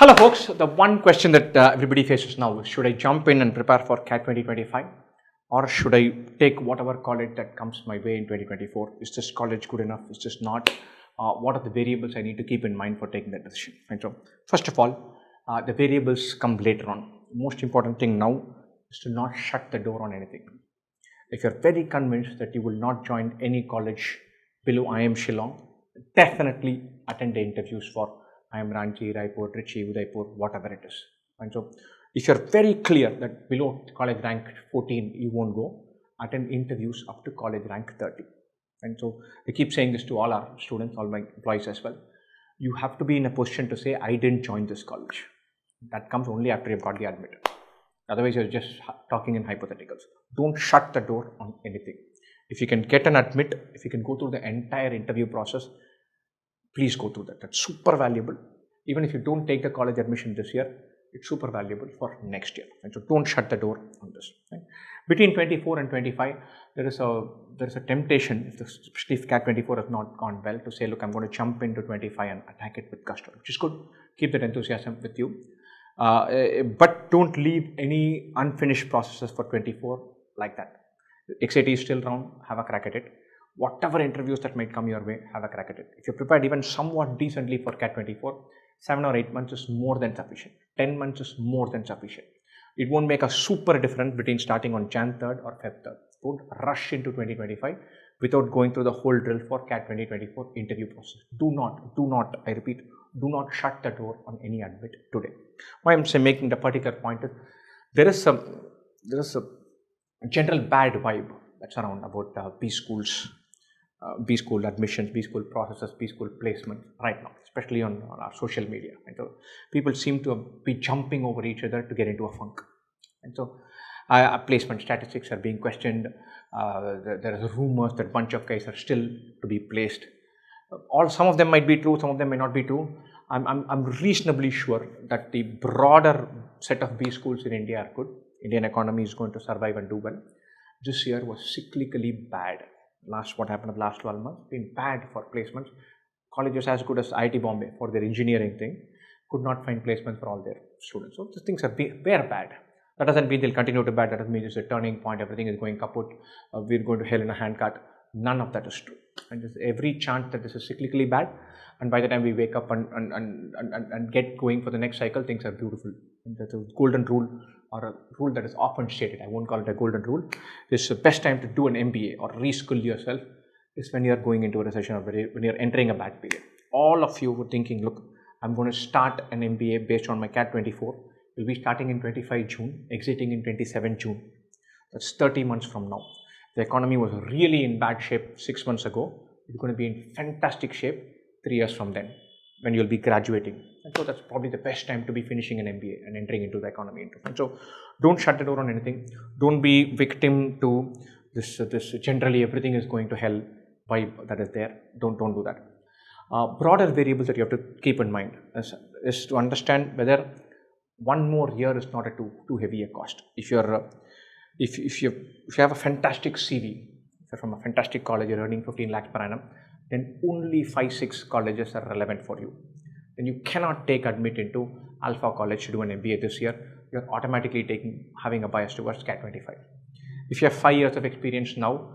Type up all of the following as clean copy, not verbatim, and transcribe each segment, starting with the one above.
Hello folks, the one question that everybody faces now is, should I jump in and prepare for CAT 2025 or should I take whatever college that comes my way in 2024? Is this college good enough? Is this not? What are the variables I need to keep in mind for taking that decision? Right? So first of all, the variables come later on. The most important thing now is to not shut the door on anything. If you're very convinced that you will not join any college below IIM Shillong, definitely attend the interviews for IIM Ranchi, Raipur, Trichy, Udaipur, whatever it is. And so, if you're very clear that below college rank 14 you won't go, attend interviews up to college rank 30. And so, I keep saying this to all our students, all my employees as well. You have to be in a position to say, I didn't join this college. That comes only after you've got the admit. Otherwise, you're just talking in hypotheticals. Don't shut the door on anything. If you can get an admit, if you can go through the entire interview process, please go through that. That's super valuable. Even if you don't take the college admission this year, it's super valuable for next year. And so don't shut the door on this. Right? Between 24 and 25, there is a temptation, especially if CAT 24 has not gone well, to say, look, I'm going to jump into 25 and attack it with gusto, which is good. Keep that enthusiasm with you. But don't leave any unfinished processes for 24 like that. XAT is still around, have a crack at it. Whatever interviews that might come your way, have a crack at it. If you're prepared even somewhat decently for CAT 24, 7 or 8 months is more than sufficient. 10 months is more than sufficient. It won't make a super difference between starting on Jan 3rd or Feb 3rd. Don't rush into 2025 without going through the whole drill for CAT 2024 interview process. Do not, I repeat, do not shut the door on any admit today. Why I'm saying making the particular point is, there is a general bad vibe that's around about B schools, B school admissions, B school processes, B school placements right now, especially on our social media. And so people seem to be jumping over each other to get into a funk. And so placement statistics are being questioned. There are rumors that a bunch of guys are still to be placed. Some of them might be true, some of them may not be true. I'm reasonably sure that the broader set of B schools in India are good. Indian economy is going to survive and do well. This year was cyclically bad. What happened in the last 12 months, been bad for placements. Colleges as good as IIT Bombay for their engineering thing could not find placements for all their students. So these things are bad. That doesn't mean they'll continue to bad. That doesn't mean it's a turning point. Everything is going kaput. We're going to hell in a handcart. None of that is true. And there's every chance that this is cyclically bad. And by the time we wake up and get going for the next cycle, things are beautiful. And that's a golden rule, or a rule that is often stated. I won't call it a golden rule. This is the best time to do an MBA or reskill yourself is when you're going into a recession or when you're entering a bad period. All of you were thinking, look, I'm going to start an MBA based on my CAT 24. We'll be starting in 25 June, exiting in 27 June. That's 30 months from now. The economy was really in bad shape 6 months ago. It's going to be in fantastic shape 3 years from then, when you'll be graduating. And so that's probably the best time to be finishing an MBA and entering into the economy. And so don't shut the door on anything. Don't be victim to this generally everything is going to hell vibe that is there. Don't do that. Broader variables that you have to keep in mind is to understand whether one more year is not too heavy a cost. If you have a fantastic CV, if you're from a fantastic college, you're earning 15 lakhs per annum, then only 5-6 colleges are relevant for you. Then you cannot take admit into Alpha College to do an MBA this year. You're automatically having a bias towards CAT 25. If you have 5 years of experience now,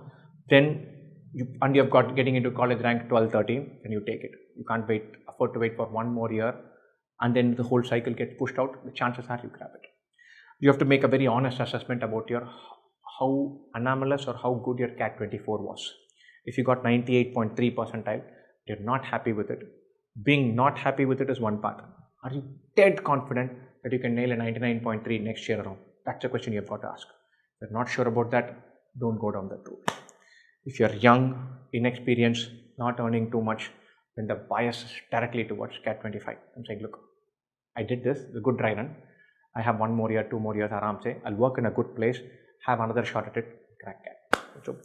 then you've got getting into college rank 12, 13, then you take it. You can't afford to wait for one more year, and then the whole cycle gets pushed out. The chances are you grab it. You have to make a very honest assessment about how anomalous or how good your CAT 24 was. If you got 98.3 percentile, you're not happy with it. Being not happy with it is one part. Are you dead confident that you can nail a 99.3 next year around? That's a question you've got to ask. If you're not sure about that, don't go down that route. If you're young, inexperienced, not earning too much, then the bias is directly towards CAT 25. I'm saying, look, I did this, a good dry run. I have 1 more year, 2 more years, aram se. I'll work in a good place, have another shot at it, crack CAT. So,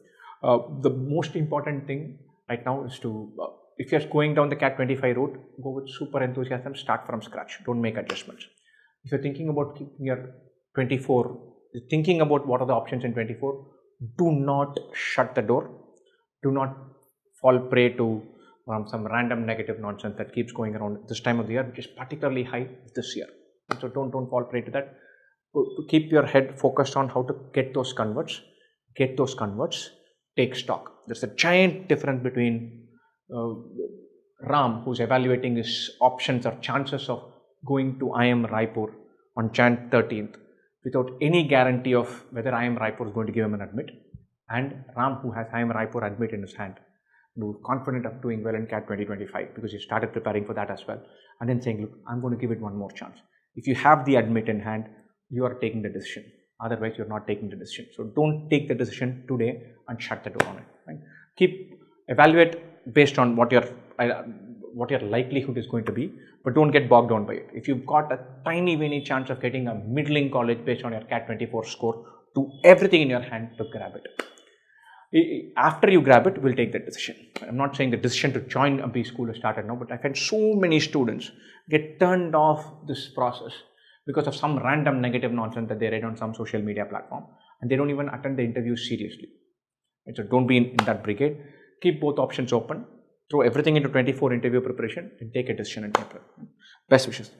the most important thing right now is to, if you're going down the CAT 25 route, go with super enthusiasm, start from scratch, don't make adjustments. If you're thinking about keeping your 24, thinking about what are the options in 24, do not shut the door, do not fall prey to from some random negative nonsense that keeps going around this time of the year, which is particularly high this year. So don't fall prey to that. Keep your head focused on how to get those converts, take stock. There's a giant difference between Ram, who's evaluating his options or chances of going to IIM Raipur on Jan 13th without any guarantee of whether IIM Raipur is going to give him an admit, and Ram, who has IIM Raipur admit in his hand, who's confident of doing well in CAT 2025 because he started preparing for that as well, and then saying, look, I'm going to give it one more chance. If you have the admit in hand, you are taking the decision. Otherwise, you're not taking the decision. So don't take the decision today and shut the door on it. Right? Evaluate based on what your likelihood is going to be, but don't get bogged down by it. If you've got a tiny chance of getting a middling college based on your CAT 24 score, do everything in your hand to grab it. After you grab it, we'll take that decision. I'm not saying the decision to join a B school has started now, but I've had so many students get turned off this process because of some random negative nonsense that they read on some social media platform, and they don't even attend the interview seriously. Right? So don't be in that brigade. Keep both options open. Throw everything into 24 interview preparation and take a decision in April. Best wishes.